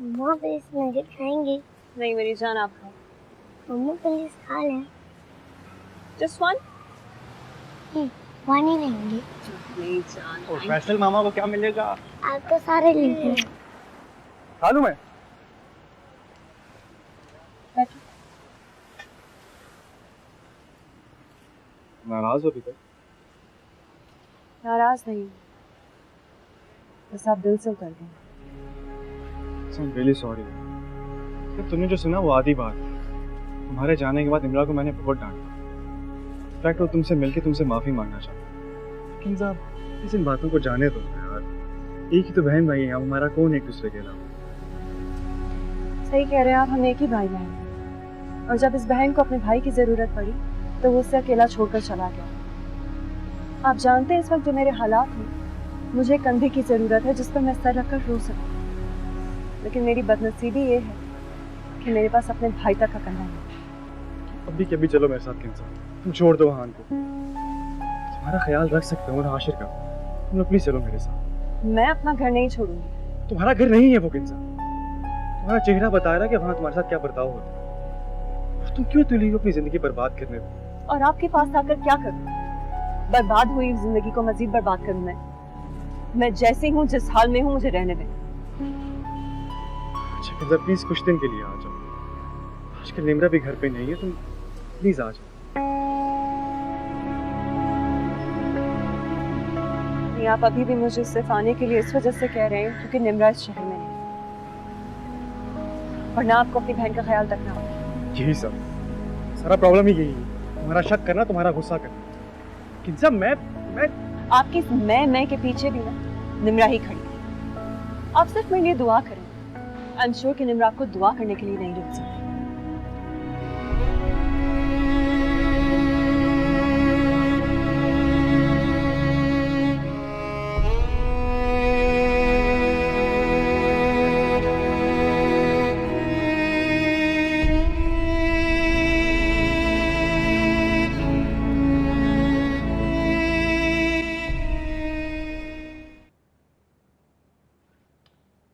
Mamma please nugget खाएंगे? नहीं मेरी जान, आप खाओ। मम्मा प्लीज खा लें। Just one? वन ही लेंगे। नहीं जान। और फैसल मामा को क्या मिलेगा? आपको सारे लेंगे। खा लूं मैं? बैठो। नाराज हो अभी तक? नाराज नहीं, बस आप दिल से उतर गए। I'm really sorry। तुमने जो सुना वो आधी बात। तुम्हारे जाने के बाद इमरा को मैंने बहुत डांटा। इनफैक्ट वो तुमसे मिलके तुमसे माफी मांगना चाहता। लेकिन साहब इस इन बातों को जाने दो यार। एक ही तो बहन भाई है, हमारा कौन एक दूसरे के अलावा। सही कह रहे हैं आप, हम एक ही भाई बहन हैं। और जब इस बहन को अपने भाई की जरूरत पड़ी तो वो उसे अकेला छोड़कर चला गया। आप जानते हैं इस वक्त जो मेरे हालात हैं, मुझे कंधे की जरूरत है जिस पर मैं सर रखकर रो सकूं। लेकिन मेरी बदनसीबी ये है कि मेरे पास अपने भाई तक का कंधा नहीं। अभी कभी चलो मेरे साथ किंसा, तुम छोड़ दो हान को। तुम्हारा ख्याल रख सकता हूँ ना आशिर का। तुम लोग प्लीज चलो मेरे साथ। मैं अपना घर नहीं छोड़ूंगी। तुम्हारा घर नहीं है वो किंसा। तुम्हारा चेहरा बता रहा है कि वहाँ तुम्हारे साथ क्या बर्ताव होता है। तुम क्यों तुली हो अपनी जिंदगी बर्बाद करने को? और आपके पास आकर क्या करूं? बर्बाद हुई जिंदगी को मजीद बर्बाद करूं मैं जैसी हूँ, जिस हाल में हूँ, मुझे रहने दें। अच्छा किंसा प्लीज कुछ दिन के लिए आ जाओ। आजकल निमरा भी घर पे नहीं है, तुम प्लीज आ जाओ। नहीं, आप अभी भी मुझे सिर्फ आने के लिए इस वजह से कह रहे हैं क्योंकि निमरा इस शहर में नहीं, वरना आपको अपनी बहन का ख्याल रखना होगा। यही सब सारा प्रॉब्लम ही यही है। तुम्हारा शक करना, तुम्हारा गुस्सा करना। किंसा मैं आपकी इस मैं के पीछे भी ना निमरा ही खड़ी है। आप सिर्फ मेरे लिए दुआ करें। आई एम श्योर कि निमरा आपको दुआ करने के लिए नहीं रोक सकती।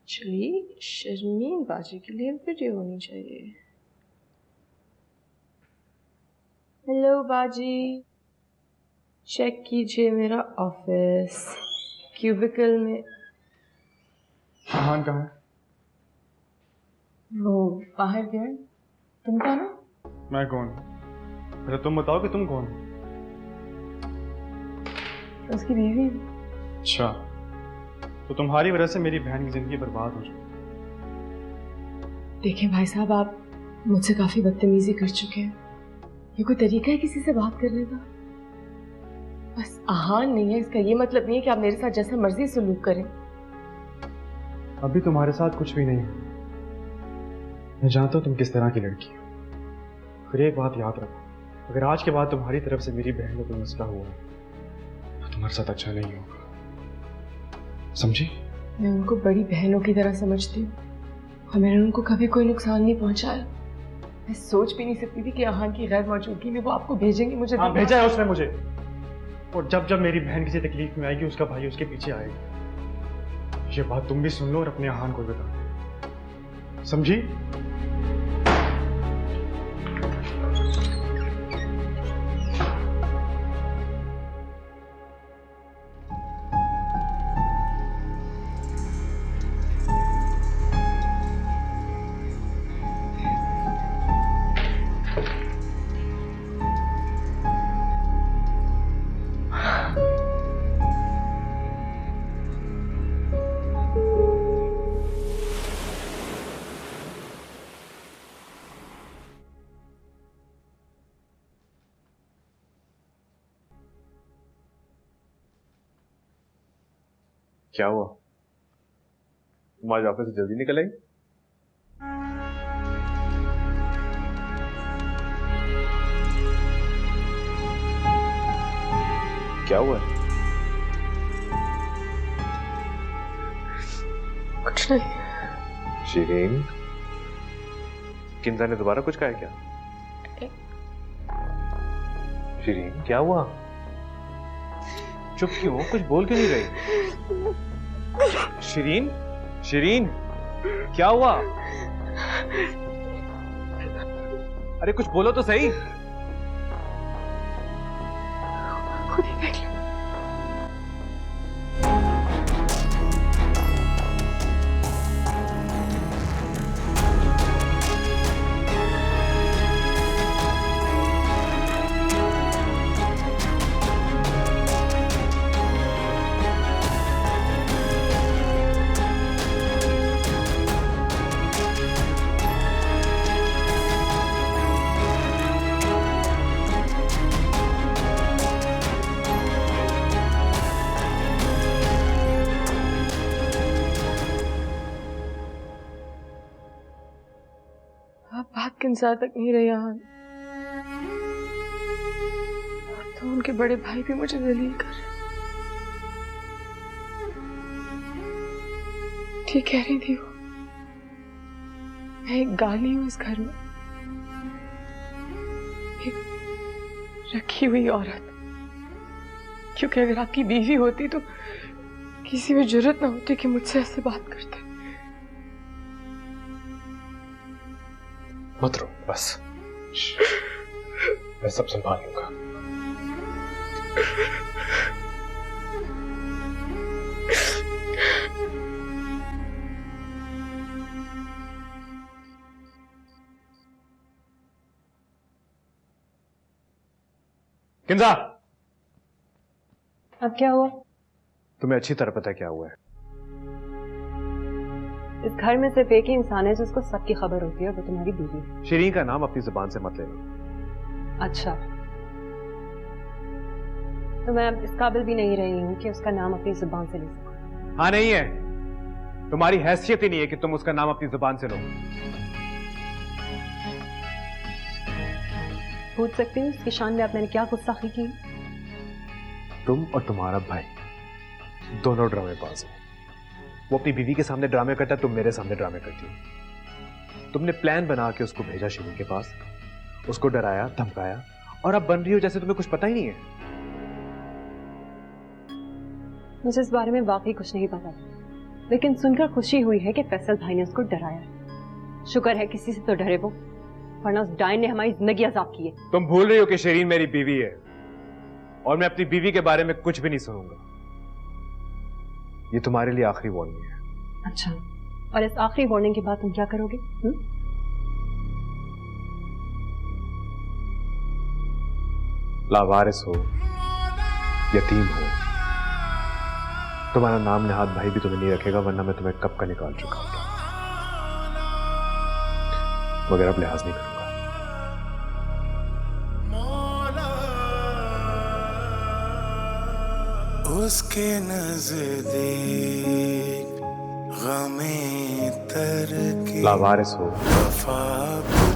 चलिए शर्मीन बाजी के लिए वीडियो होनी चाहिए। हेलो बाजी, चेक कीजिए मेरा ऑफिस। क्यूबिकल में आहान कहाँ है? वो बाहर गया है। तुम कौन हो? मैं कौन? अच्छा तुम बताओ कि तुम कौन हो? उसकी बीवी। अच्छा तो तुम्हारी वजह से मेरी बहन की जिंदगी बर्बाद हो चुकी। देखें भाई साहब, आप मुझसे काफी बदतमीजी कर चुके हैं। ये कोई तरीका है किसी से बात करने का? बस आहान नहीं है इसका ये मतलब नहीं है कि आप मेरे साथ जैसा मर्जी सलूक करें। अभी तुम्हारे साथ कुछ भी नहीं है। मैं जानता हूँ तुम किस तरह की लड़की हो। फिर एक बात याद रखो, अगर आज के बाद तुम्हारी तरफ से मेरी बहन को कोई मसला हुआ तो तुम्हारे साथ अच्छा नहीं होगा, समझी? मैं उनको बड़ी बहनों की तरह समझती हूँ और मैंने उनको कभी कोई नुकसान नहीं पहुंचाया। मैं सोच भी नहीं सकती थी कि आहान की गैर मौजूदगी में वो आपको भेजेंगे। मुझे हाँ भेजा है उसने मुझे। और जब जब मेरी बहन किसी तकलीफ में आएगी उसका भाई उसके पीछे आएगा। ये बात तुम भी सुन लो और अपने आहान को बता दो, समझी? क्या हुआ? तुम आज ऑफिस से जल्दी निकल आई? क्या हुआ? कुछ नहीं। शिरीन, किंजा ने दोबारा कुछ कहा क्या? शिरीन क्या हुआ? चुप क्यों हो? कुछ बोल क्यों नहीं रही? शिरीन, शिरीन, क्या हुआ? अरे कुछ बोलो तो सही। खुद ही देख लो। बात किंजा तक नहीं रही यहाँ। तो उनके बड़े भाई भी मुझे दलील कर रहे। ठीक कह रही थी वो। मैं एक गाली हूँ इस घर में, एक रखी हुई औरत। क्योंकि अगर आपकी बीवी होती तो किसी में जरूरत ना होती कि मुझसे ऐसे बात करते। मत रो, बस मैं सब संभाल लूंगा। किंजा, अब क्या हुआ? तुम्हें अच्छी तरह पता है क्या हुआ है। इस घर में सिर्फ एक ही इंसान है जिसको सबकी खबर होती है, वो तुम्हारी बीवी है। शीरीन का नाम अपनी जुबान से मत लेना। अच्छा, तो मैं अब इस काबिल भी नहीं रही हूँ कि उसका नाम अपनी जुबान से ले सकूं। हाँ नहीं है, तुम्हारी हैसियत ही नहीं है कि तुम उसका नाम अपनी जुबान से लो। पूछ सकती हूँ उसकी शान में आपने क्या गुस्ताखी की? तुम और तुम्हारा भाई दोनों ड्रामेबाज हो। वो अपनी बीवी के सामने ड्रामे करता है, तुम मेरे सामने ड्रामे करती हो। तुमने प्लान बना के उसको भेजा शीरीन के पास, उसको डराया धमकाया, और अब बन रही हो जैसे तुम्हें कुछ पता ही नहीं है। मुझे इस बारे में वाकई कुछ नहीं पता, लेकिन सुनकर खुशी हुई है कि फैसल भाई ने उसको डराया। शुक्र है किसी से तो डरे वो, वरना उस डायन ने हमारी जिंदगी अजाब की है। तुम भूल रही हो कि शीरीन मेरी बीवी है, और मैं अपनी बीवी के बारे में कुछ भी नहीं सुनूंगा। ये तुम्हारे लिए आखिरी वार्निंग है। अच्छा, और इस आखिरी वार्निंग के बाद तुम क्या करोगे? लावारिस हो, यतीम हो, तुम्हारा नाम निहाद भाई भी तुम्हें नहीं रखेगा, वरना मैं तुम्हें कब का निकाल चुका हूं। मगर अब लिहाज नहीं करूंगा। उसके नज़दीक गमे तर के लावारिस हो,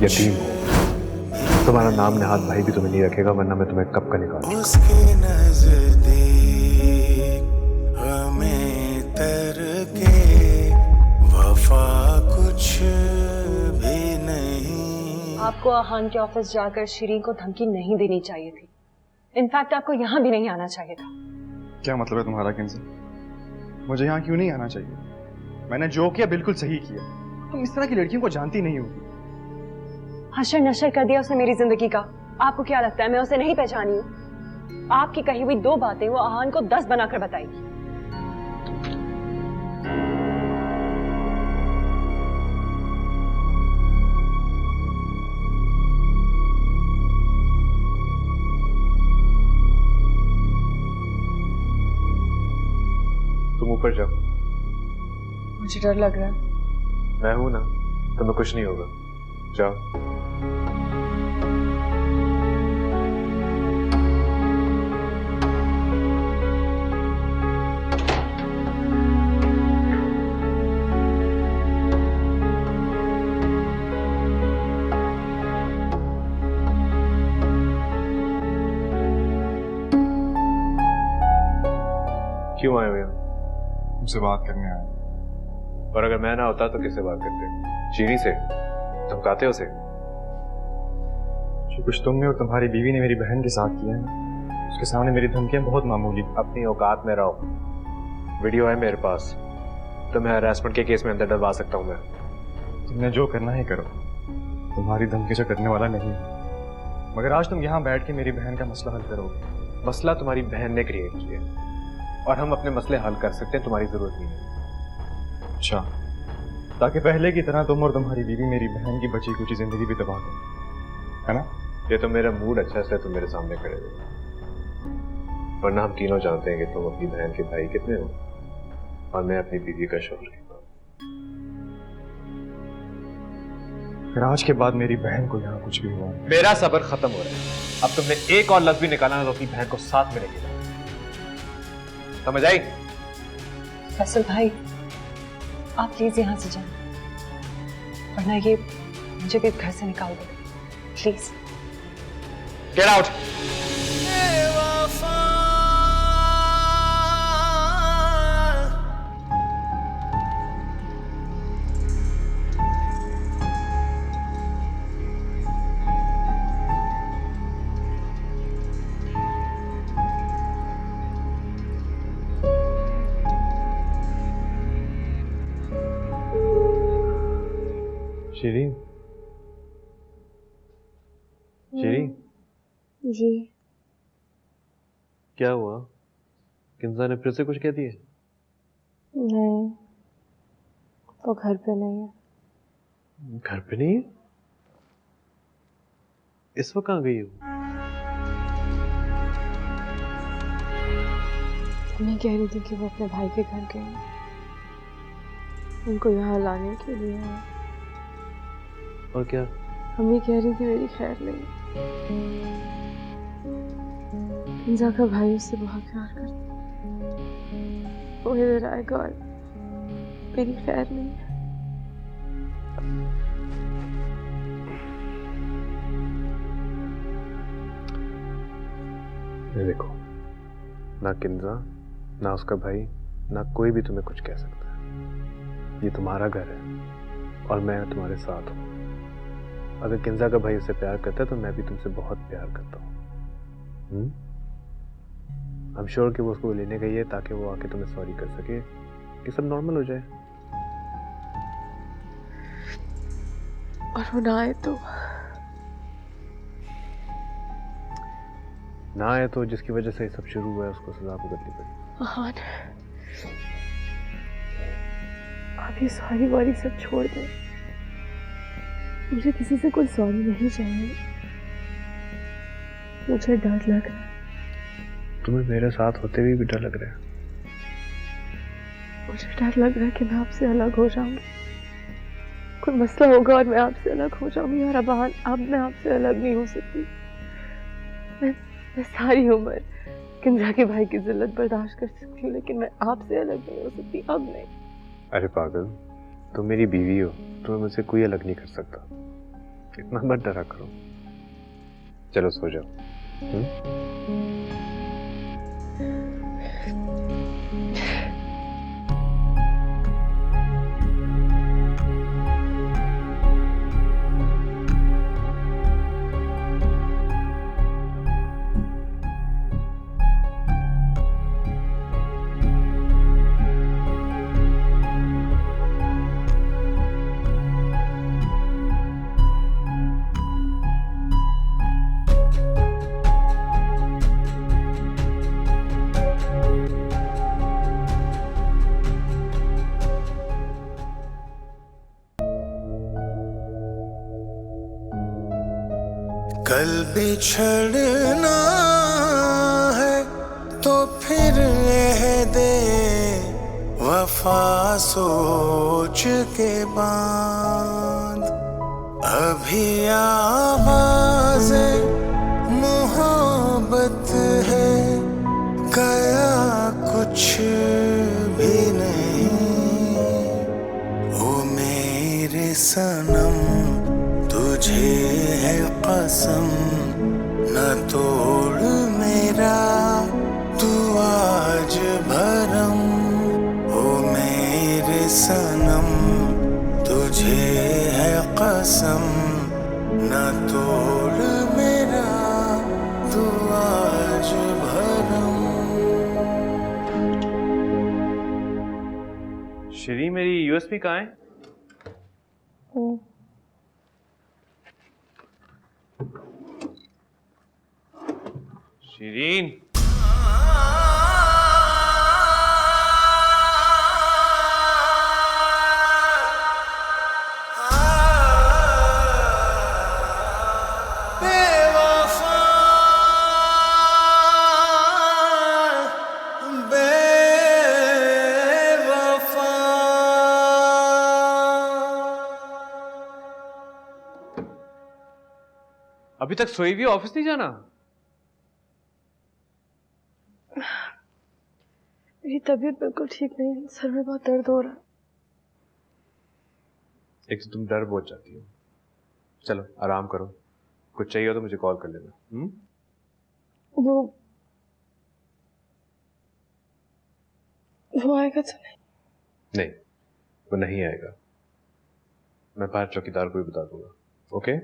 यतीम हो, तुम्हारा नाम निहाद भाई भी तुम्हें नहीं रखेगा, वरना मैं तुम्हें कब का निकाल चुका हूं। उसके नज़दीक गमे तर के वफा कुछ भी नहीं। आपको आहान के ऑफिस जाकर शीरीन को धमकी नहीं देनी चाहिए थी। इनफैक्ट आपको यहाँ भी नहीं आना चाहिए था। क्या मतलब है तुम्हारा किंजा? मुझे यहाँ क्यों नहीं आना चाहिए? मैंने जो किया बिल्कुल सही किया। तुम इस तरह की लड़कियों को जानती नहीं होगी। हशर नशर कर दिया उसने मेरी जिंदगी का। आपको क्या लगता है मैं उसे नहीं पहचानी हूँ? आपकी कही हुई 2 बातें वो आहान को 10 बनाकर बताएगी। तुम ऊपर जाओ। मुझे डर लग रहा है। मैं हूं ना, तुम्हें कुछ नहीं होगा। जाओ। क्यों आए हुए हो? तुमसे बात करने आया। और अगर मैं ना होता तो किससे बात करते? शीरी से? धमकाते उसे? जो कुछ तुमने और तुम्हारी बीवी ने मेरी बहन के साथ किया है ना, उसके सामने मेरी धमकियां बहुत मामूली। अपनी औकात में रहो। वीडियो है मेरे पास, तुम्हें हरासमेंट के केस में अंदर डलवा सकता हूँ मैं। तुमने जो करना है करो, तुम्हारी धमकी से करने वाला नहीं, मगर आज तुम यहाँ बैठ के मेरी बहन का मसला हल करोगे। मसला तुम्हारी बहन ने क्रिएट किया और हम अपने मसले हल कर सकते हैं, तुम्हारी जरूरत नहीं है। अच्छा, ताकि पहले की तरह तुम और तुम्हारी बीवी मेरी बहन की बची कुछ जिंदगी भी तबाह करो, है ना? ये तो मेरा मूड अच्छा है, तुम मेरे सामने खड़े हो, वरना हम तीनों जानते हैं कि तुम अपनी बहन के भाई कितने हो और मैं अपनी बीवी का शौहर कितना। फिर आज के बाद मेरी बहन को यहाँ कुछ भी हुआ, मेरा सब्र खत्म हो रहा है। अब तुमने एक और लफ्ज भी निकाला ना तो अपनी बहन को साथ में लेके जाओ, समझ आई? फैसल भाई, आप प्लीज यहाँ से जाएं, वरना ये मुझे भी घर से निकाल देगा। Please get out. Sheeri, Sheeri, जी क्या हुआ? किंजा ने फिर से कुछ कह दिया? नहीं, वो घर पे नहीं है। घर पे नहीं है? इस वक्त कहाँ गई हो? मैं कह रही थी कि वो अपने भाई के घर गए हैं, उनको यहाँ लाने के लिए है। और क्या? हम भी कह रही थी मेरी खैर नहीं। किंजा का भाई उससे बहुत प्यार करता है, वो इधर आएगा और मेरी खैर नहीं है। ये देखो, ना किंजा, ना उसका भाई, ना कोई भी तुम्हें कुछ कह सकता है। ये तुम्हारा घर है और मैं तुम्हारे साथ हूँ। अगर किंजा का भाई उससे प्यार करता है तो मैं भी तुमसे बहुत प्यार करता हूँ। आई एम श्योर कि वो उसको लेने गई है ताकि वो आके तुम्हें सॉरी कर सके, कि सब नॉर्मल हो जाए। और वो ना आए तो? ना आए तो जिसकी वजह से ये सब शुरू हुआ है उसको सजा भुगतनी पड़ी। हाँ, आप ये सॉरी वॉरी सब छोड़ दें, मुझे किसी से कोई सॉरी नहीं चाहिए। मुझे डर लग रहा है। तुम्हें मेरे साथ होते हुए भी डर लग रहा है? मुझे डर लग रहा है कि मैं आपसे अलग हो जाऊंगी, कोई मसला होगा और मैं आपसे अलग हो जाऊंगी। और अब मैं आपसे अलग नहीं हो सकती। मैं सारी उम्र किंजा के भाई की जिल्लत बर्दाश्त कर सकती हूँ, लेकिन मैं आपसे अलग नहीं हो सकती, अब नहीं। अरे पागल, तुम मेरी बीवी हो, तुम्हें मुझसे कोई अलग नहीं कर सकता। इतना मत डरा करो। चलो सो जाओ। कल बिछड़ना है तो फिर दे वफा सोच के बांध, अभी आवाज़े मोहब्बत है, गया कुछ भी नहीं। ओ मेरे सनम तुझे है कसम, न तोड़ मेरा तू आज भरम। ओ मेरे सनम तुझे है कसम, न तोड़ मेरा तू आज भरम। श्री, मेरी यूएसबी कहाँ है? शिरीन, अभी तक सोई हुई, ऑफिस नहीं जाना? मेरी तबीयत बिल्कुल ठीक नहीं है, सर में बहुत दर्द हो रहा है। एक तो तुम डर बहुत जाती हो। चलो आराम करो, कुछ चाहिए हो तो मुझे कॉल कर लेना। वो आएगा तो नहीं? नहीं, वो नहीं आएगा। मैं बाहर चौकीदार को भी बता दूंगा। ओके?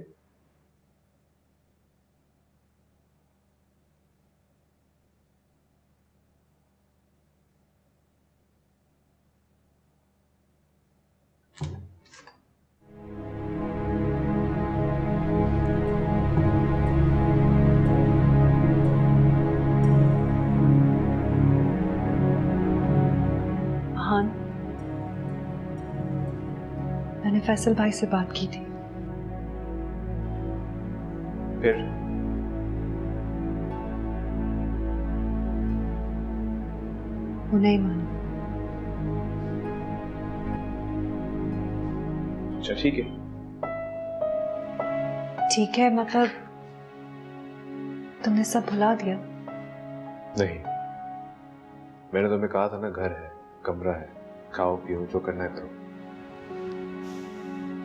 मैंने फैसल भाई से बात की थी। फिर? वो नहीं माना। अच्छा ठीक है। ठीक है मतलब तुमने सब भुला दिया? नहीं, मैंने तुम्हें कहा था ना, घर है, कमरा है, खाओ पियो, जो करना है करो।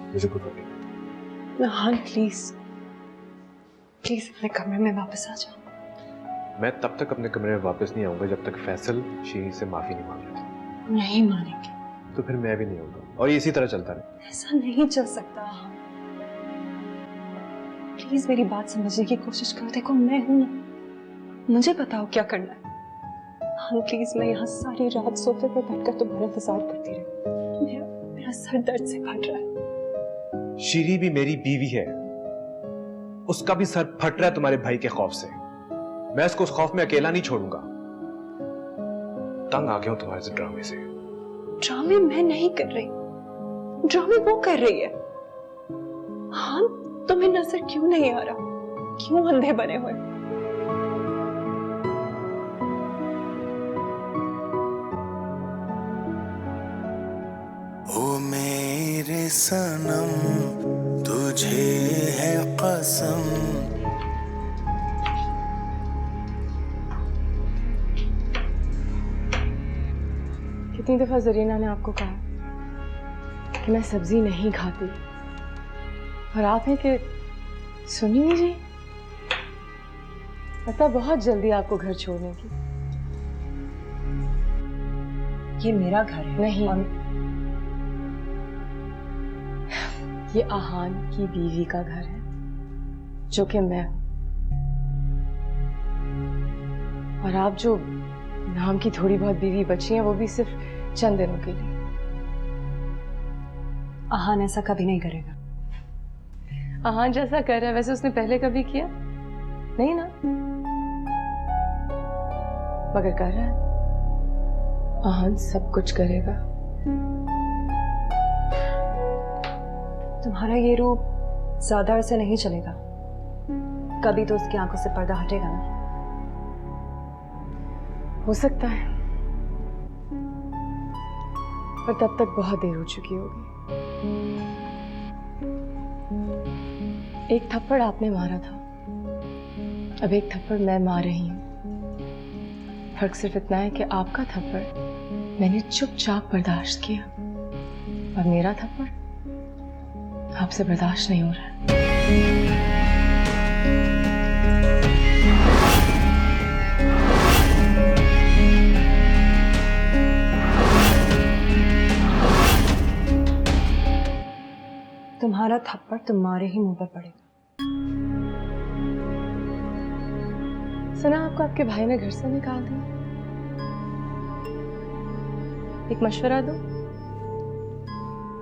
मुझे कुछ नहीं। हाँ प्लीज प्लीज अपने कमरे में वापस आ जाओ। मैं तब तक अपने कमरे में वापस नहीं आऊंगा जब तक फैसल शीरी से माफी नहीं मांग लेता। नहीं मानेंगे तो फिर मैं भी नहीं आऊंगा और ये इसी तरह चलता रहे। ऐसा नहीं चल सकता। प्लीज मेरी बात समझने की कोशिश करो। देखो मैं हूं ना, मुझे बताओ क्या करना है। हाँ प्लीज, मैं यहाँ सारी रात सोफे पर बैठकर तुम्हारा इंतजार करती रही। मेरा सर दर्द से फट रहा है। शीरी भी मेरी बीवी है, उसका भी सर फट रहा है तुम्हारे भाई के खौफ से। मैं उसको उस खौफ में अकेला नहीं छोड़ूंगा। तंग आ गया हूं तुम्हारे से ड्रामे से। ड्रामे मैं नहीं कर रही, ड्रामे वो कर रही है। हाँ, तुम्हें नजर क्यों नहीं आ रहा? क्यों अंधे बने हुए? ओ मेरे सनम, तुझे है कसम। कितनी दफा जरीना ने आपको कहा कि मैं सब्जी नहीं खाती, और आप हैं कि सुनी नहीं। पता बहुत जल्दी आपको घर छोड़ने की। ये मेरा घर है। नहीं, ये आहान की बीवी का घर है, जो कि मैं हूं। और आप जो नाम की थोड़ी बहुत बीवी बची हैं, वो भी सिर्फ चंद दिनों के लिए। आहान ऐसा कभी नहीं करेगा। आहान जैसा कर रहा है वैसे उसने पहले कभी किया नहीं ना, मगर कर रहा है। आहान सब कुछ करेगा। तुम्हारा ये रूप ज्यादा अरसे नहीं चलेगा, कभी तो उसकी आंखों से पर्दा हटेगा ना। हो सकता है, पर तब तक बहुत देर हो चुकी होगी। एक थप्पड़ आपने मारा था, अब एक थप्पड़ मैं मार रही हूं। फर्क सिर्फ इतना है कि आपका थप्पड़ मैंने चुपचाप बर्दाश्त किया, और मेरा थप्पड़ आपसे बर्दाश्त नहीं हो रहा। तुम्हारा थप्पड़ तुम्हारे ही मुंह पर पड़ेगा। सुना आपको आपके भाई ने घर से निकाल दिया। एक मशवरा दूं,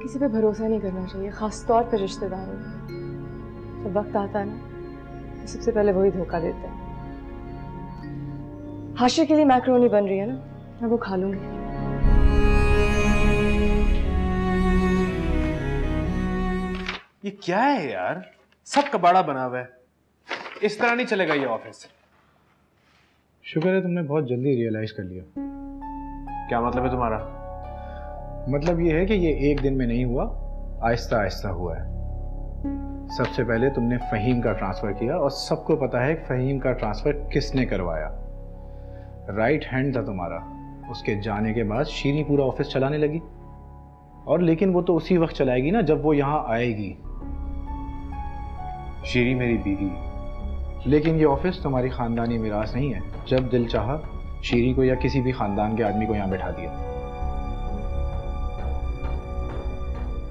किसी पे भरोसा नहीं करना चाहिए, खास तौर पर रिश्तेदारों में। जब वक्त आता है ना तो सबसे पहले वही धोखा देते हैं। हाशिर के लिए मैक्रोनी बन रही है ना, मैं वो खा लूंगी। ये क्या है यार, सब कबाड़ा बना हुआ है, इस तरह नहीं चलेगा ये ऑफिस। शुक्र है तुमने बहुत जल्दी रियलाइज कर लिया। क्या मतलब है तुम्हारा? मतलब ये है कि ये एक दिन में नहीं हुआ, आहिस्ता आहिस्ता हुआ है। सबसे पहले तुमने फहीम का ट्रांसफर किया और सबको पता है फहीम का ट्रांसफर किसने करवाया। राइट हैंड था तुम्हारा। उसके जाने के बाद शीरी पूरा ऑफिस चलाने लगी। और लेकिन वो तो उसी वक्त चलाएगी ना जब वो यहाँ आएगी। शीरी मेरी बीवी। लेकिन ये ऑफिस तुम्हारी खानदानी मिरास नहीं है। जब दिल चाहा शीरी को या किसी भी खानदान के आदमी को यहाँ बैठा दिया।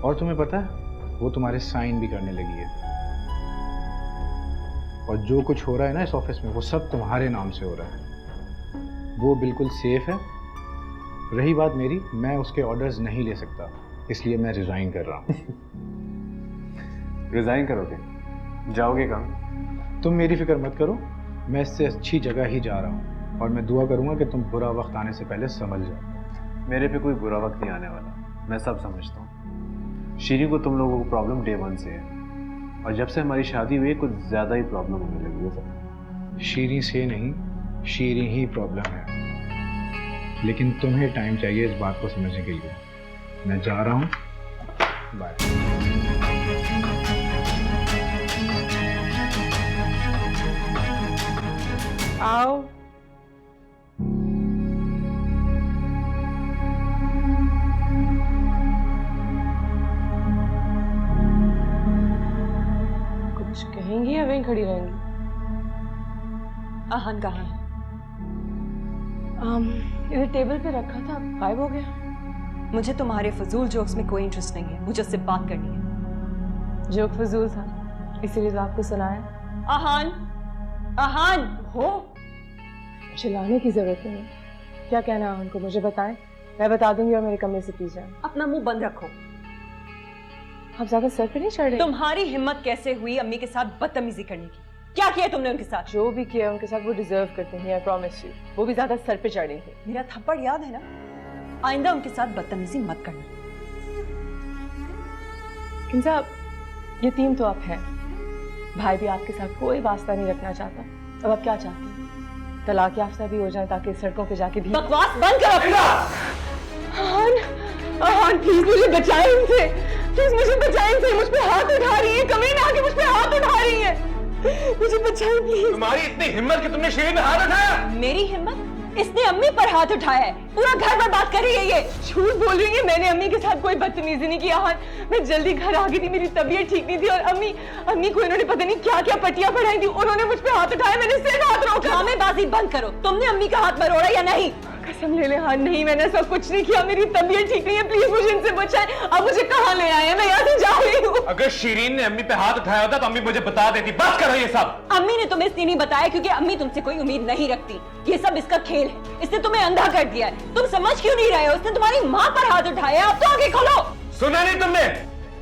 और तुम्हें पता है वो तुम्हारे साइन भी करने लगी है। और जो कुछ हो रहा है ना इस ऑफिस में वो सब तुम्हारे नाम से हो रहा है। वो बिल्कुल सेफ है। रही बात मेरी, मैं उसके ऑर्डर्स नहीं ले सकता, इसलिए मैं रिजाइन कर रहा हूँ। रिजाइन करोगे? जाओगे कहाँ? तुम मेरी फिक्र मत करो, मैं इससे अच्छी जगह ही जा रहा हूँ। और मैं दुआ करूँगा कि तुम बुरा वक्त आने से पहले संभल जाओ। मेरे पे कोई बुरा वक्त नहीं आने वाला, मैं सब समझता हूँ। शीरी को तुम लोगों को प्रॉब्लम डे 1 से है, और जब से हमारी शादी हुई है कुछ ज्यादा ही प्रॉब्लम होने लगी है सब। शीरी से नहीं, शीरी ही प्रॉब्लम है। लेकिन तुम्हें टाइम चाहिए इस बात को समझने के लिए। मैं जा रहा हूँ, बाय। आओ। कुछ कहेंगी या वहीं खड़ी रहेंगी? आहान कहाँ है? इधर टेबल पे रखा था, गायब हो गया। मुझे तुम्हारे फजूल जोक्स में कोई इंटरेस्ट नहीं है, मुझे उससे बात करनी है। जोक फजूल था, इसीलिए तो आपको सुनाया। आहान, आहान हो। चिल्लाने की जरूरत नहीं है। क्या कहना है उनको मुझे बताएं, मैं बता दूंगी और मेरे कमरे से पी जाए। अपना मुंह बंद रखो। आप ज्यादा सर पे नहीं चढ़ रहे? तुम्हारी हिम्मत कैसे हुई अम्मी के साथ बदतमीजी करने की? क्या किया तुमने उनके साथ? जो भी किया उनके साथ वो डिजर्व करते हैं, आई प्रॉमिस यू। वो भी ज्यादा सर पे चढ़े थे। मेरा थप्पड़ याद है ना? आइंदा उनके साथ बदतमीजी मत करना। साहब, यतीम तो आप हैं, भाई भी आपके साथ कोई वास्ता नहीं रखना चाहता। अब आप क्या चाहते हैं? तलाक याफ्ता भी हो जाए ताकि सड़कों पे जाके भी। बकवास बंद करो अपना। आहान प्लीज मुझे बचाएं इनसे, प्लीज मुझे बचाएं इनसे। मुझ पे हाथ उठा रही है, कमीने आके मुझ पे हाथ उठा रही है। मुझे बचाएं प्लीज। तुम्हारी इतनी हिम्मत कि तुमने शीरी में हाथ उठाया? मेरी हिम्मत? इसने अम्मी पर हाथ उठाया है, पूरा घर बर्बाद कर रही है ये। झूठ बोल रही है, मैंने अम्मी के साथ कोई बदतमीजी नहीं की। आहान, मैं जल्दी घर आ गई थी, मेरी तबीयत ठीक नहीं थी और अम्मी को इन्होंने पता नहीं क्या क्या पट्टियां पढ़ाई थी। उन्होंने मुझ पे हाथ उठाया, मैंने सिर्फ हाथ रोका। ड्रामेबाजी बंद करो। तुमने अम्मी का हाथ मरोड़ा या नहीं? कसम ले ले। हाँ नहीं, मैंने ऐसा कुछ नहीं किया, मेरी तबीयत ठीक नहीं है, प्लीज मुझे इनसे बचाएं। अब मुझे कहाँ ले आए हैं, मैं यहाँ से जा रही हूँ। अगर शीरीन ने अम्मी पे हाथ उठाया होता तो अम्मी मुझे बता देती। बस करो ये सब। अम्मी ने तुम्हें इसलिए नहीं बताया क्योंकि अम्मी तुमसे कोई उम्मीद नहीं रखती। ये सब इसका खेल है, इसने तुम्हें अंधा कर दिया है। तुम समझ क्यों नहीं रहे हो? उसने तुम्हारी माँ पर हाथ उठाया, अब तो आगे खोलो। सुना नहीं तुमने?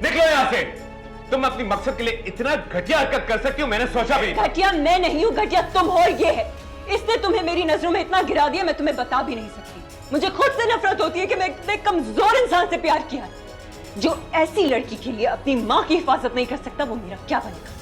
निकलो यहाँ से। तुम अपनी मकसद के लिए इतना घटिया हरकत कर सकती हो, मैंने सोचा भी। घटिया मैं नहीं हूँ, घटिया तुम हो। ये है, इसने तुम्हें मेरी नजरों में इतना गिरा दिया, मैं तुम्हें बता भी नहीं सकती। मुझे खुद से नफरत होती है कि मैं इतने कमजोर इंसान से प्यार किया है। जो ऐसी लड़की के लिए अपनी माँ की हिफाजत नहीं कर सकता, वो मेरा क्या बनेगा?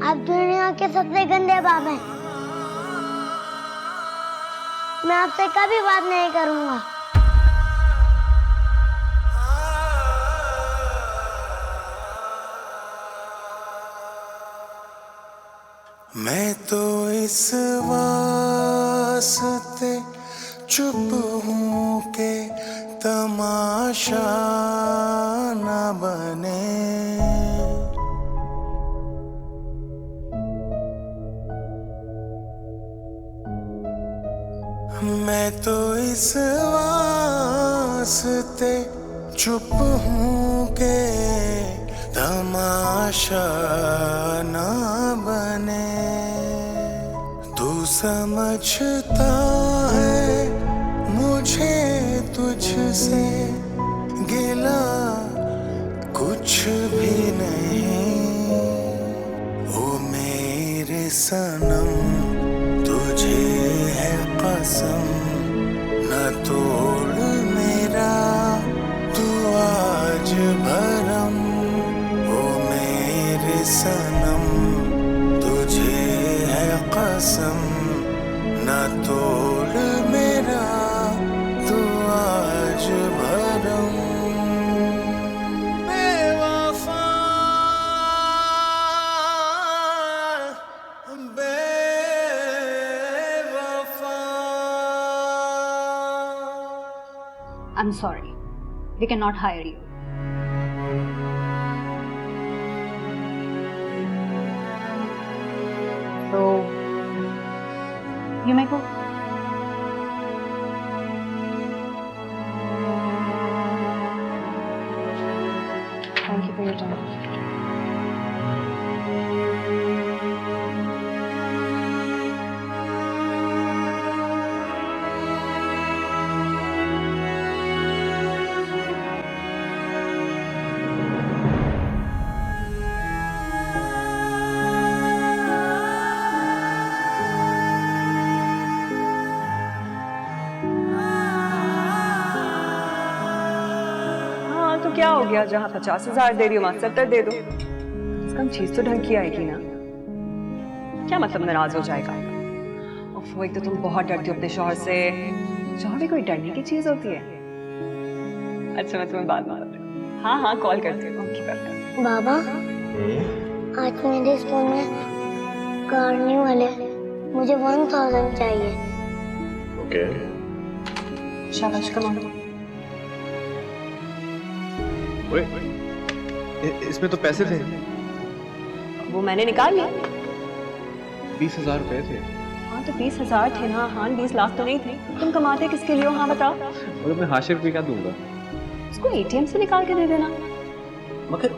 आप दुनिया के सबसे गंदे बाप हैं। मैं आपसे कभी बात नहीं करूंगा। मैं तो इस वास्ते चुप हूँ के तमाशा न बने। मैं तो इस वास्ते चुप हूँ के तमाशा न बने। तू समझता है मुझे तुझसे गिला कुछ भी नहीं। ओ मेरे सनम तुझे है कसम, न तोड़ मेरा तू आज भरम। ओ मेरे सनम तुझे है कसम, न तोड़ मेरा तू आज भरम। बेवफा I'm sorry. We cannot hire you. So, you may go. Thank you for your time. हाँ तो क्या हो गया, जहाँ 50,000 दे रही हो वहां 70 दे दो। कम चीज तो ढंग की आएगी ना। क्या मतलब नाराज हो जाएगा? उफ, वो एक तो तुम बहुत डरती हो अपने शौहर से। शौहर भी कोई डरने की चीज होती है? अच्छा मैं तुम्हें बाद में बताती हूँ। हाँ हाँ कॉल करती हूँ। की बात करती बाबा आज मेरे स्कूल में कार्निवल है, मुझे 1000 चाहिए। ओके। हूँ। शाबाश कमाओ। इसमें तो पैसे थे। वो मैंने निकाल लिया। 20,000 रुपए थे। हाँ तो 20,000 थे ना। हाँ 20 लाख तो नहीं थे। तुम कमाते किसके लिए हो? हाँ बताओ। और मैं हाशिर रुपये क्या दूंगा? उसको एटीएम से निकाल के दे देना। मगर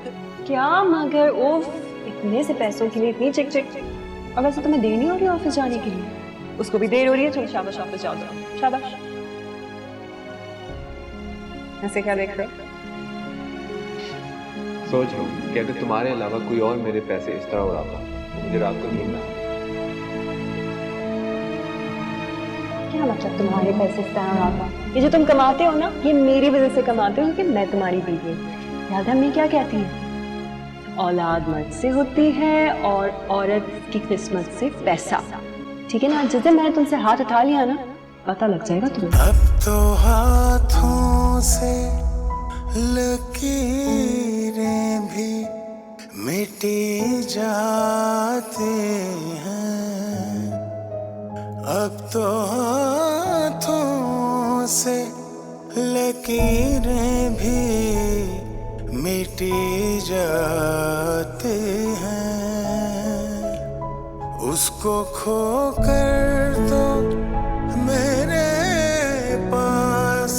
क्या मगर? ओफ, इतने से पैसों के लिए इतनी चिक चिक। और वैसे तुम्हें देर नहीं हो रही ऑफिस जाने के लिए? उसको भी देर हो रही है। चलो शाबाश, ऑफिस जाओ जाओ। शाबाश। ऐसे क्या देख रहे हो? सोच लो कि अगर तुम्हारे अलावा कोई और मेरे पैसे इस तरह उड़ाता तो मुझे रात को नींद ना। क्या मतलब तुम्हारे पैसे इस तरह उड़ाता? ये जो तुम कमाते हो ना, ये मेरी वजह से कमाते हो क्योंकि मैं तुम्हारी बीवी हूँ। याद है मैं क्या कहती हूँ? औलाद मर्द से होती है और औरत की किस्मत से पैसा। ठीक है ना? जिस दिन मैंने तुमसे हाथ उठा लिया ना, पता लग जाएगा तुम्हें। अब तो हाथों से लकीरें भी मिटी जाती हैं। अब तो हाथों से लकीरें भी मिटी जाती हैं। उसको खोकर तो मेरे पास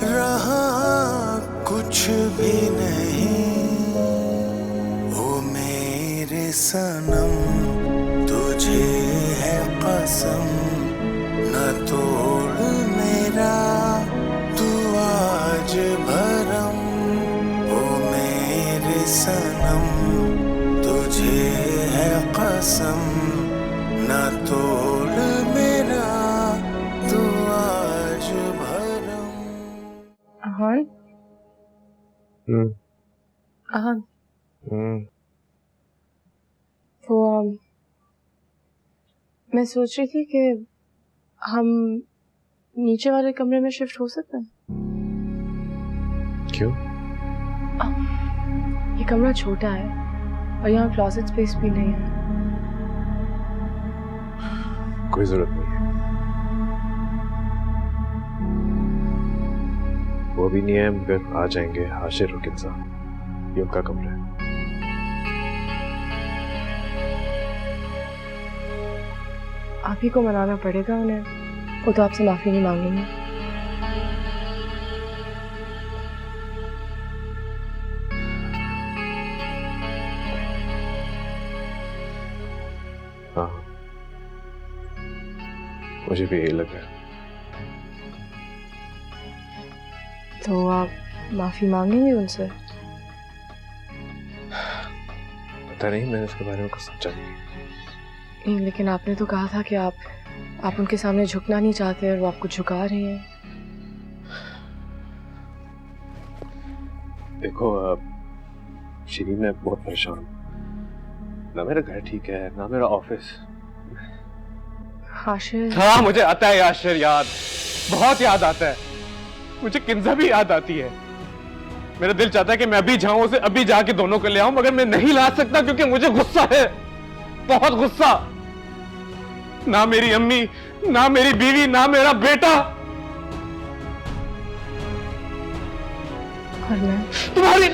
रहा कुछ भी नहीं। ओ मेरे सनम तुझे है कसम, न तोड़ मेरा तू आज भरम। ओ मेरे सनम तुझे है कसम, न तोड़ मेरा तू आज भरम। अहान अहान वो मैं सोच रही थी कि हम नीचे वाले कमरे में शिफ्ट हो सकते हैं। क्यों? ये कमरा छोटा है और यहाँ क्लोजेट स्पेस भी नहीं है। कोई जरूरत नहीं है। वो भी नहीं है मगर आ जाएंगे हाशिर और किन्जा, ये उनका कमरा है। आप ही को मनाना पड़ेगा उन्हें, वो तो आपसे माफी नहीं मांगेंगे। हाँ, मुझे भी यही लगा। तो आप माफी मांगेंगे उनसे? पता नहीं, मैंने इसके बारे में कुछ सोचा नहीं। नहीं, लेकिन आपने तो कहा था कि आप उनके सामने झुकना नहीं चाहते और वो आपको झुका रहे हैं। देखो श्री, मैं बहुत परेशान हूँ। ना मेरा घर ठीक है, ना मेरा ऑफिस। हाशिर, हाँ, मुझे आता है याशिर याद, बहुत याद आता है। मुझे किन्जा भी याद आती है। मेरा दिल चाहता है कि मैं अभी जाऊं, उसे अभी जाके दोनों को ले आऊं, मगर मैं नहीं ला सकता क्योंकि मुझे गुस्सा है, बहुत गुस्सा। ना मेरी अम्मी, ना मेरी बीवी, ना मेरा बेटा। और मैं तुम्हारी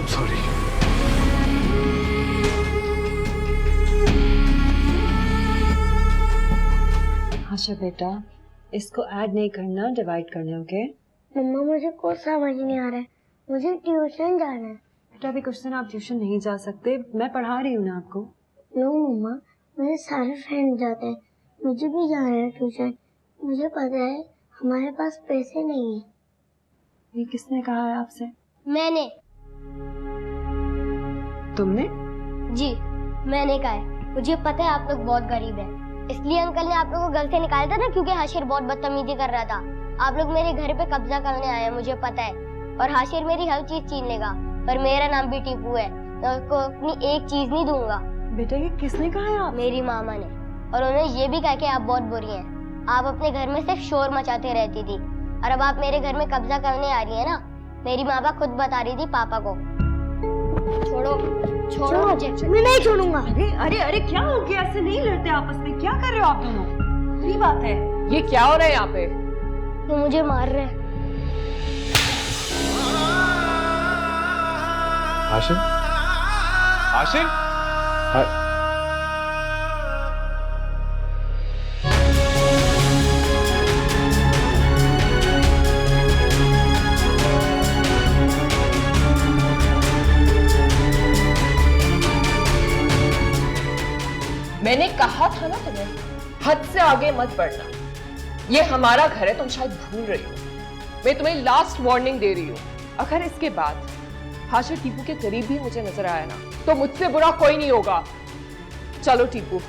सॉरी। अच्छा बेटा, इसको ऐड नहीं करना, डिवाइड करना, ओके? मम्मा मुझे कुछ समझ नहीं आ रहा है, मुझे ट्यूशन जाना है। बेटा अभी कुछ दिन आप ट्यूशन नहीं जा सकते, मैं पढ़ा रही हूँ ना आपको। नो मम्मा, मेरे सारे फ्रेंड जाते हैं, मुझे भी जाना है ट्यूशन। मुझे पता है हमारे पास पैसे नहीं है। ये किसने कहा है आपसे? मैंने। तुमने? जी, मैंने कहा है। मुझे पता है आप लोग बहुत गरीब हैं, इसलिए अंकल ने आप लोगों को घर से निकाला था ना, क्योंकि हाशिर बहुत बदतमीजी कर रहा था। आप लोग मेरे घर पे कब्जा करने आए हैं, मुझे पता है। और हाशिर मेरी हर चीज छीन लेगा, पर मेरा नाम भी टीपू है, मैं उसको अपनी एक चीज नहीं दूंगा। बेटा ये किसने कहा है आप? मेरी मामा ने। और उन्होंने ये भी कहा कि आप बहुत बुरी हैं, आप अपने घर में सिर्फ शोर मचाते रहती थी, और अब आप मेरे घर में कब्जा करने आ रही है ना। मेरी माँ बाप खुद बता रही थी पापा को। छोड़ो छोड़ो मुझे। मैं नहीं छोड़ूंगा। अरे अरे अरे क्या हो गया? ऐसे नहीं लड़ते आपस में, क्या कर रहे हो आप दोनों? बुरी बात है। ये क्या हो रहा है यहाँ पे? तो मुझे मार रहे हैं। आशिर, आशिर, मैंने कहा था ना तुम्हें, हद से आगे मत बढ़ना। ये हमारा घर है, तुम शायद भूल रही हो। मैं तुम्हें लास्ट वार्निंग दे रही हूँ। अगर इसके बाद हाशिर टीपू के करीब भी मुझे नजर आया ना, तो मुझसे बुरा कोई नहीं होगा। चलो टीपू।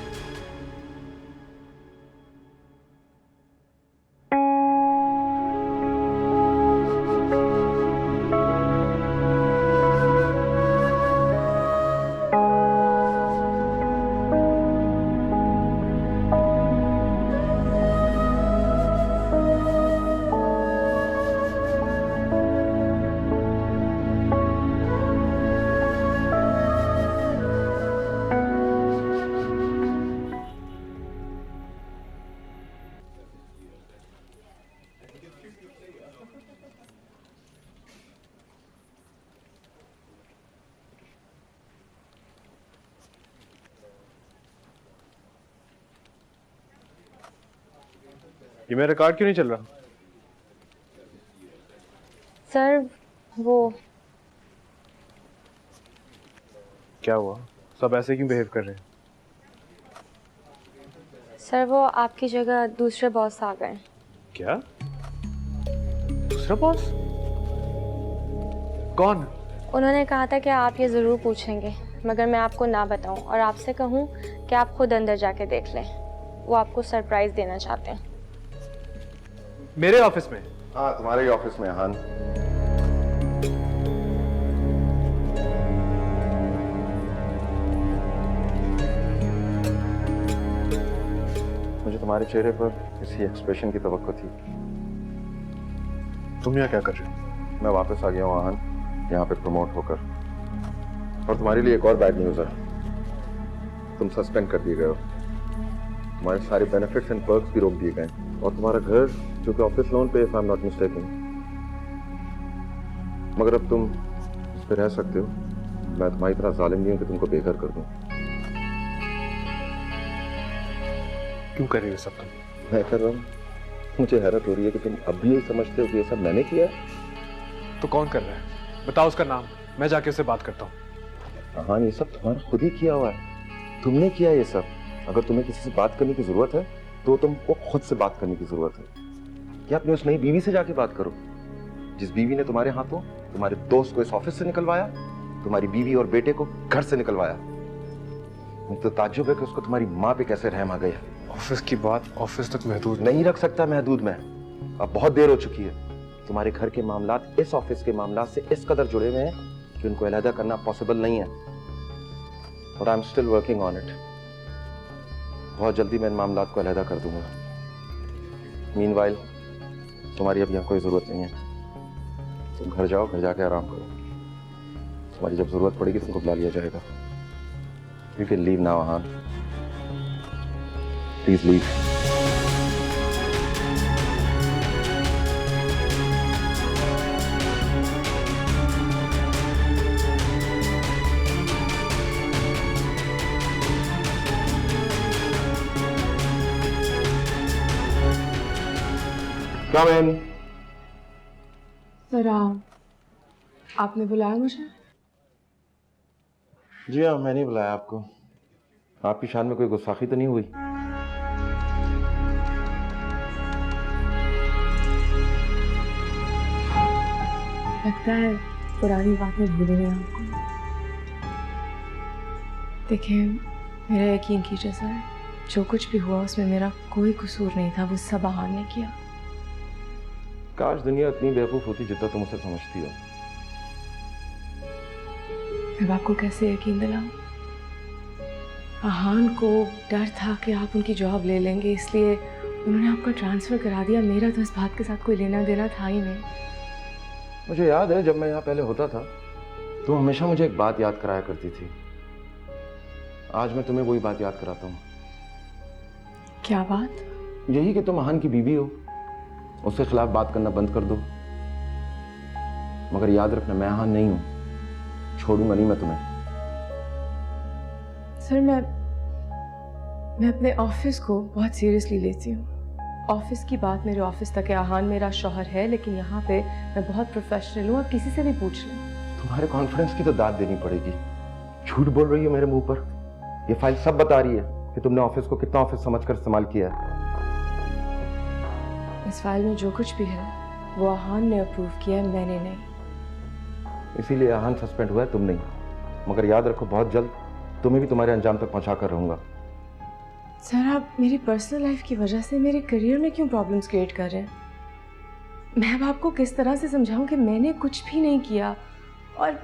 ये मेरा कार्ड क्यों नहीं चल रहा? सर वो क्या हुआ? सब ऐसे क्यों बिहेव कर रहे हैं? सर वो आपकी जगह दूसरे बॉस आ गए। क्या? दूसरा बॉस? कौन? उन्होंने कहा था कि आप ये ज़रूर पूछेंगे, मगर मैं आपको ना बताऊं और आपसे कहूं कि आप खुद अंदर जाके देख लें। वो आपको सरप्राइज देना चाहते हैं। मेरे ऑफिस में? हाँ, तुम्हारे ही ऑफिस में। हाँ, मुझे तुम्हारे चेहरे पर किसी एक्सप्रेशन की तवक्को थी। तुम यहाँ क्या कर रहे हो? मैं वापस आ गया हूँ आहान, यहाँ पे प्रमोट होकर। और तुम्हारे लिए एक और बैड न्यूज़ है, तुम सस्पेंड कर दिए गए हो। तुम्हारे सारे बेनिफिट्स एंड पर्क्स भी रोक दिए गए, और तुम्हारा घर जो कि ऑफिस लोन पे, if I am not mistaken. मगर अब तुम इस पे रह सकते हो। मैं तुम्हारी तरह जालिम नहीं हूँ कि तुमको बेघर कर दूं। क्यों कर रहे हो सब तुम? मैं कर रहा हूँ। मुझे हैरत हो रही है कि तुम अब भी यही समझते हो कि ये सब मैंने किया है। तो कौन कर रहा है? बताओ उसका नाम, मैं जाके उससे बात करता हूँ। हाँ, ये सब तुम्हारा खुद ही किया हुआ है, तुमने किया ये सब। अगर तुम्हें किसी से बात करने की जरूरत है तो तुमको खुद से बात करने की जरूरत है। क्या अपनी उस नई बीवी से जाके बात करो, जिस बीवी ने तुम्हारे हाथों तुम्हारे दोस्त को इस ऑफिस से निकलवाया, तुम्हारी बीवी और बेटे को घर से निकलवाया। मुझे तो ताज्जुब है कि उसको तुम्हारी माँ पे कैसे रहम आ गया। ऑफिस की बात ऑफिस तक महदूद नहीं रख सकता महदूद में, अब बहुत देर हो चुकी है। तुम्हारे घर के मामलात इस ऑफिस के मामलात से इस कदर जुड़े हुए हैं कि उनको अलहदा करना पॉसिबल नहीं है। और I am still working on it. बहुत जल्दी मैं इन मामलात को अलहदा कर दूंगा। मीनवाइल तुम्हारी अब यहाँ कोई जरूरत नहीं है। तुम घर जाओ, घर जाके आराम करो। तुम्हारी जब जरूरत पड़ेगी तुमको बुला लिया जाएगा। You can leave now Aahan, please leave. Come in. Sir आपने बुलाया मुझे? जी हाँ, मैंने ही बुलाया आपको। आपकी शान में कोई गुस्ताखी तो नहीं हुई? लगता है पुरानी बातें भूल गई आपको। देखिए, मेरा यकीन कीजिए सर, जो कुछ भी हुआ उसमें मेरा कोई कसूर नहीं था, वो सब आहान ने किया। काश दुनिया इतनी बेवकूफ होती जितना तुम उसे समझती हो। मैं आपको कैसे यकीन दिलाऊं? आहान को डर था कि आप उनकी जॉब ले लेंगे, इसलिए उन्होंने आपका ट्रांसफर करा दिया। मेरा तो इस बात के साथ कोई लेना देना था ही नहीं। मुझे याद है जब मैं यहाँ पहले होता था तो हमेशा मुझे एक बात याद कराया करती थी। आज मैं तुम्हें वही बात याद कराता हूँ। क्या बात? यही कि तुम आहान की बीवी हो, उसके खिलाफ बात करना बंद कर दो। मगर याद रखना, मैं आहान नहीं हूं, छोड़ूंगा नहीं मैं तुम्हें। सर मैं अपने ऑफिस को बहुत सीरियसली लेती हूँ। ऑफिस की बात मेरे ऑफिस तक है। आहान मेरा शौहर है, लेकिन यहाँ पे मैं बहुत प्रोफेशनल हूँ। आप किसी से भी पूछ लें। तुम्हारे कॉन्फिडेंस की तो दाद देनी पड़ेगी। झूठ बोल रही हो मेरे मुंह पर। ये फाइल सब बता रही है कि तुमने ऑफिस को कितना ऑफिस समझकर इस्तेमाल किया है। इस फाइल में जो कुछ भी है वो आहान ने अप्रूव किया है, मैंने नहीं। इसीलिए आहान सस्पेंड हुआ है, तुम नहीं। मगर याद रखो, बहुत जल्द तुम्हें भी तुम्हारे अंजाम तक पहुंचा कर रहूंगा। सर, आप मेरी पर्सनल लाइफ की वजह से मेरे करियर में क्यों प्रॉब्लम्स क्रिएट कर रहे हैं? मैं अब आपको किस तरह से समझाऊं कि मैंने कुछ भी नहीं किया, और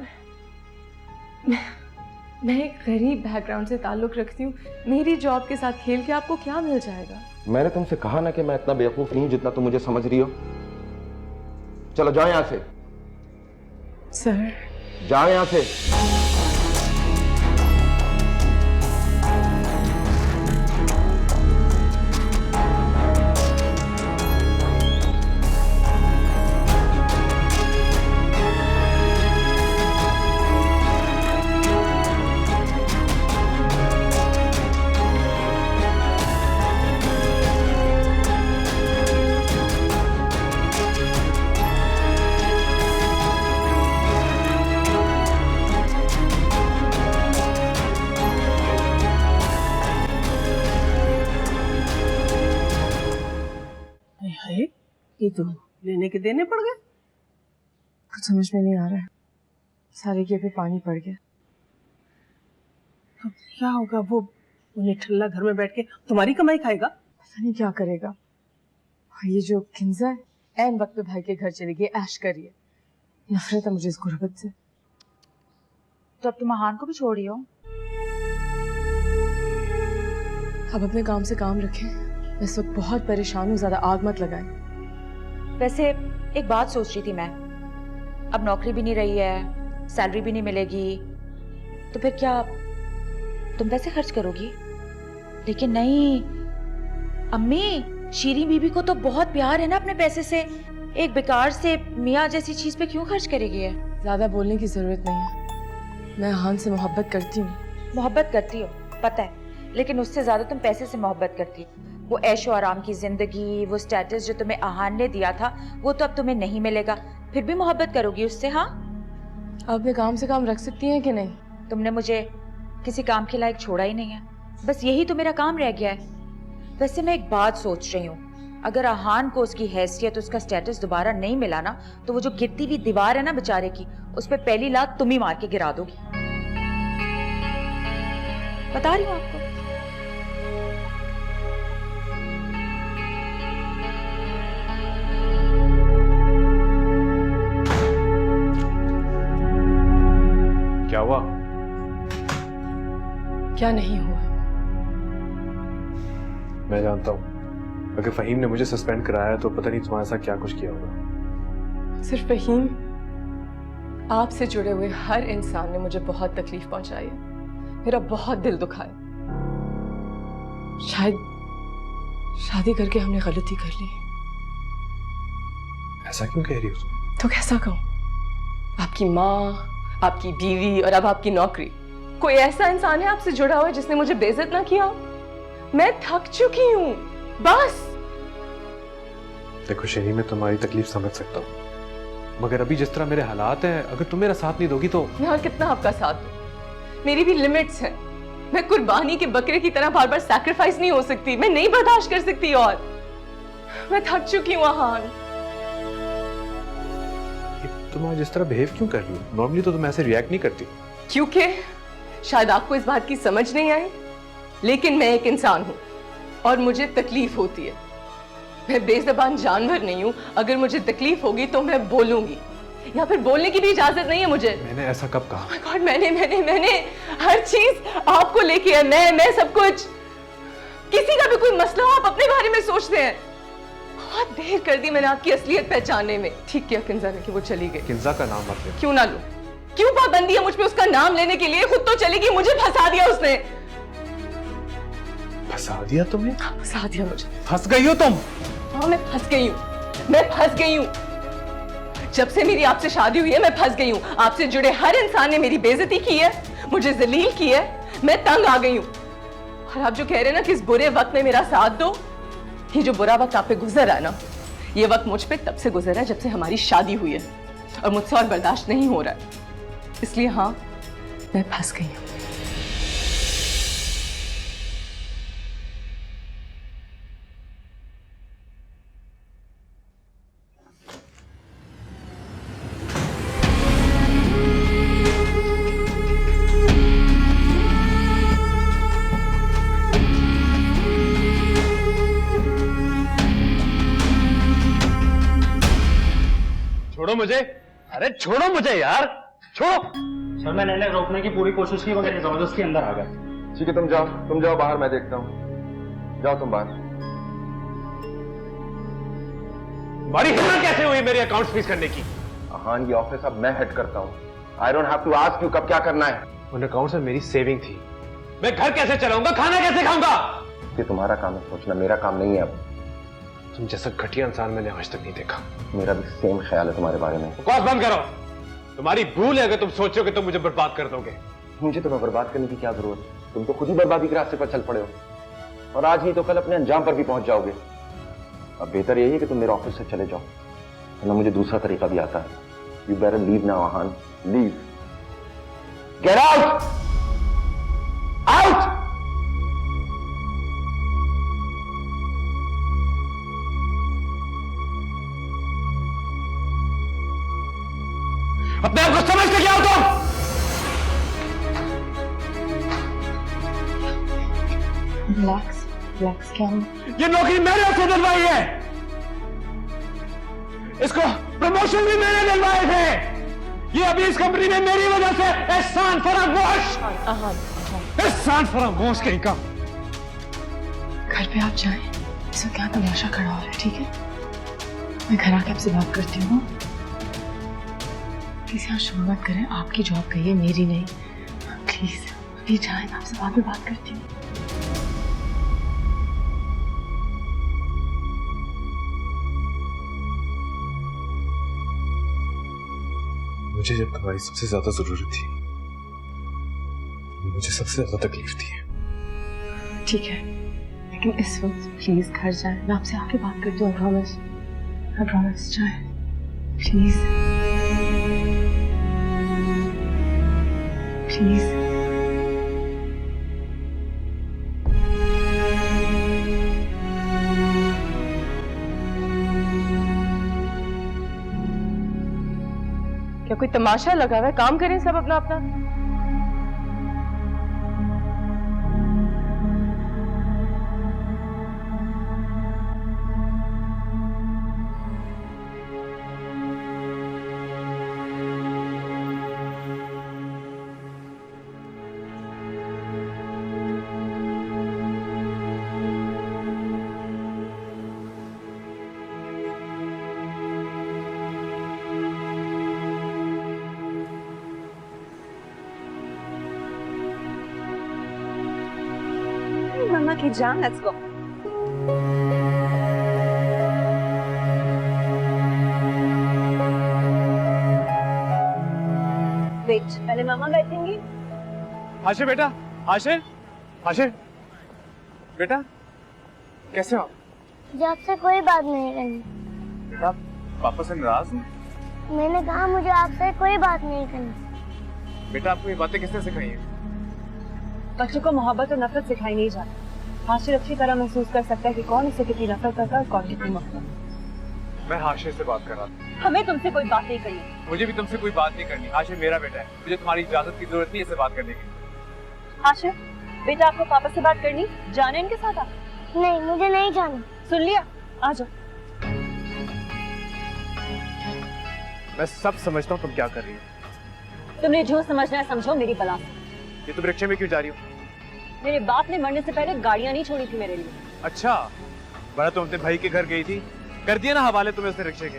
मैं एक गरीब बैकग्राउंड से ताल्लुक़ रखती हूँ। मेरी जॉब के साथ खेल के आपको क्या मिल जाएगा? मैंने तुमसे कहा ना कि मैं इतना बेवकूफ नहीं हूं जितना तुम मुझे समझ रही हो। चलो जाओ यहां से। सर, जाओ यहां से। ये तो लेने के देने पड़ गए। कुछ समझ में नहीं आ रहा है। सारे के पे पानी पड़ गया। तो क्या होगा? वो उन्हें ठल्ला घर में बैठ के तुम्हारी कमाई खाएगा। पता नहीं क्या करेगा। और ये जो किंजा है, ऐन वक्त पे भाई के घर चली गई, ऐश करिए। नफरत है मुझे इस गुर्बत से। तो अब तुम आहान को भी छोड़ी हो? अब अपने काम से काम रखें। मैं इस वक्त बहुत परेशान हूँ, ज्यादा आग मत लगाएं। वैसे एक बात सोच रही थी मैं, अब नौकरी भी नहीं रही है, सैलरी भी नहीं मिलेगी, तो फिर क्या तुम पैसे खर्च करोगी? लेकिन नहीं अम्मी, शीरी बीबी को तो बहुत प्यार है ना अपने पैसे से, एक बेकार से मियाँ जैसी चीज पे क्यों खर्च करेगी है? ज्यादा बोलने की जरूरत नहीं है, मैं अहान से मोहब्बत करती हूँ। मोहब्बत करती हो पता है, लेकिन उससे ज्यादा तुम पैसे से मोहब्बत करती हो। वो ऐशो आराम की जिंदगी, वो स्टेटस जो तुम्हें आहान ने दिया था, वो तो अब तुम्हें नहीं मिलेगा, फिर भी मोहब्बत करोगी उससे? हाँ, आपने काम से काम रख सकती हैं कि नहीं? तुमने मुझे किसी काम के लायक छोड़ा ही नहीं है, बस यही तो मेरा काम रह गया है। वैसे मैं एक बात सोच रही हूँ, अगर आहान को उसकी हैसियत, उसका स्टेटस दोबारा नहीं मिला ना, तो वो जो गिरती हुई दीवार है ना बेचारे की, उस पर पहली लात तुम ही मार के गिरा दोगी। बता रही हूँ आपको। क्या हुआ? क्या नहीं हुआ? मैं जानता हूँ, अगर फहीम ने मुझे सस्पेंड कराया तो पता नहीं तुम्हारे साथ क्या कुछ किया होगा। सिर्फ फहीम, आपसे जुड़े हुए हर इंसान ने मुझे बहुत तकलीफ पहुंचाई है, मेरा बहुत दिल दुखा है। शायद शादी करके हमने गलती कर ली। ऐसा क्यों कह रही हो तुम? तो कैसा कहूँ? आपकी माँ, आपकी बीवी और अब आपकी नौकरी, कोई ऐसा इंसान है आपसे जुड़ा हुआ है जिसने मुझे बेइज्जत ना किया? मैं थक चुकी हूँ बस। देखो शरीर, मैं तुम्हारी तकलीफ समझ सकता हूँ, मगर अभी जिस तरह मेरे हालात हैं, अगर तुम मेरा साथ नहीं दोगी तो मैं और कितना आपका साथ दूं? मेरी भी लिमिट्स हैं। मैं कुर्बानी के बकरे की तरह बार बार सैक्रिफाइस नहीं हो सकती, मैं नहीं बर्दाश्त कर सकती और मैं थक चुकी हूँ आहान। तुम आज इस तरह बिहेव क्यों कर रही हो? नॉर्मली तो तुम ऐसे रिएक्ट नहीं करती। क्योंकि शायद आपको इस बात की समझ नहीं आई, लेकिन मैं एक इंसान हूं और मुझे तकलीफ होती है। मैं बेज़बान जानवर नहीं हूं, अगर मुझे तकलीफ होगी तो मैं बोलूंगी, या फिर बोलने की भी इजाजत नहीं है मुझे। मैंने ऐसा कब कहा? Oh my God, मैंने हर चीज आपको लेके है, मैं सब कुछ। किसी का भी कोई मसला हो आप अपने बारे में सोचते हैं। बहुत देर कर दी मैंने आपकी असलियत पहचानने में। ठीक किया किंजा ने कि वो चली गई। किंजा का नाम मत ले। क्यों ना लूं? क्यों पाबंदी है मुझ पे उसका नाम लेने के लिए? खुद तो चली गई, मुझे फंसा दिया उसने। फंसा दिया तुम्हें? फंसा दिया मुझे। फंस गई हो तुम? हाँ, मैं फंस गई हूँ। जब से मेरी आपसे शादी हुई है मैं फंस गई हूँ। आपसे जुड़े हर इंसान ने मेरी बेइज्जती की है, मुझे जलील की है, मैं तंग आ गई हूँ। और आप जो कह रहे हैं ना कि इस बुरे वक्त में मेरा साथ दो, ये जो बुरा वक्त आप पे गुजर रहा है ना, ये वक्त मुझ पे तब से गुजर है जब से हमारी शादी हुई है, और मुझसे और बर्दाश्त नहीं हो रहा है। इसलिए हाँ, मैं फंस गई हूँ। छोड़ो मुझे, अरे छोड़ो मुझे यार, छोड़ो। सर मैंने रोकने की पूरी कोशिश की मगर जबरदस्ती अंदर आ गए। ठीक है, तुम जाओ बाहर, मैं देखता हूँ। जाओ तुम बाहर। तुम्हारी हिम्मत कैसे हुई मेरे अकाउंट फ्रीज करने की? आहान की ऑफिस अब मैं हेड करता हूँ। I don't have to ask you कब क्या करना है। उन अकाउंट्स में मेरी सेविंग थी, मैं घर कैसे चलाऊंगा, खाना कैसे खाऊंगा? ये तुम्हारा काम है सोचना, मेरा काम नहीं है अब। तुम जैसा घटिया इंसान मैंने आज तक नहीं देखा। मेरा भी सेम ख्याल है तुम्हारे बारे में। बकवास बंद करो, तुम्हारी भूल है अगर तुम सोचो कि तुम मुझे बर्बाद कर दोगे। मुझे तुम्हें बर्बाद करने की क्या जरूरत है? तुम तो खुद ही बर्बादी के रास्ते पर चल पड़े हो, और आज नहीं तो कल अपने अंजाम पर भी पहुंच जाओगे। अब बेहतर यही है कि तुम मेरे ऑफिस से चले जाओ, वरना मुझे दूसरा तरीका भी आता है। You better leave now Aahan, leave, get out, out. अपने आप को समझ के क्या हो तुम? रिलैक्स क्या? ये नौकरी मैंने उससे दिलवाई है, इसको प्रमोशन भी मैंने दिलवाए थे। ये अभी इस कंपनी में मेरी वजह से एहसान फरामोश, एहसान फरामोश कहीं का। घर पे आप जाएं, इसमें क्या तमाशा खड़ा हो रहा है? ठीक है, मैं घर आके आपसे बात करती हूँ। प्लीज यहाँ शोर मत करें, आपकी जॉब गई है, मेरी नहीं। प्लीज अभी जाए, मैं आपसे बाद में बात करती हूँ। मुझे जब तुम्हारी सबसे ज्यादा जरूरत थी, मुझे सबसे ज्यादा तकलीफ थी। ठीक है, लेकिन इस वक्त प्लीज घर जाए, मैं आपसे आके बात करती हूँ। आई प्रॉमिस जाए प्लीज प्लीज। क्या कोई तमाशा लगा हुआ है? काम करें सब अपना अपना। मम्मा की जान, लेट्स गो। वेट, पहले मामा बैठेंगी। हाशिर बेटा, हाशिर, हाशिर बेटा, कैसे हो? मुझे आपसे कोई बात नहीं करनी। आप पापा से नाराज हैं? मैंने कहा मुझे आपसे कोई बात नहीं करनी। बेटा आपको ये बातें किसने सिखाई हैं? बच्चों को मोहब्बत और नफरत सिखाई नहीं जाती। हाशिर अच्छी तरह महसूस कर सकता है कि कौन उससे कितनी नफरत करता है और कौन कितनी मोहब्बत। मैं हाशिर से बात कर रहा था। हमें तुमसे कोई बात नहीं करनी। मुझे भी तुमसे कोई बात नहीं करनी। हाशिर मेरा बेटा है, मुझे तुम्हारी इजाजत की जरूरत नहीं है इससे बात करने की। हाशिर बेटा, आपको पापा से बात करनी, जाने इनके साथ आप? नहीं, मुझे नहीं जाना। सुन लिया, आ जाओ। मैं सब समझता हूँ तुम क्या कर रही हो। तुमने जो समझना है समझो, मेरी बला से। ये तुम रिक्शे में क्यों जा रही हो? मेरे बाप ने मरने से पहले गाड़ियां नहीं छोड़ी थी मेरे लिए। अच्छा, बड़ा तुम अपने भाई के घर गई थी, कर दिया ना हवाले तुम्हें उसने रिक्शे के।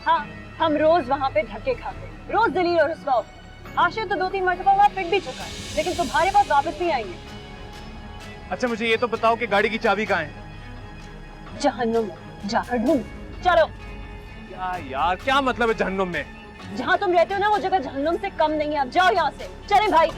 हाँ, हम रोज वहाँ पे धक्के खाते, रोज दलील और रुसवा। आशिर तो 2-3 मरतबा वहाँ पिट भी चुका है, लेकिन तुम्हारे पास वापस नहीं आएंगे। अच्छा मुझे ये तो बताओ कि गाड़ी की चाबी कहाँ है? जहन्नुम में जाकर ढूंढ। चलो। यार क्या मतलब है जहन्नुम में? जहाँ तुम रहते हो ना वो जगह जहन्नुम से कम नहीं है। अब जाओ यहाँ से। चले भाई।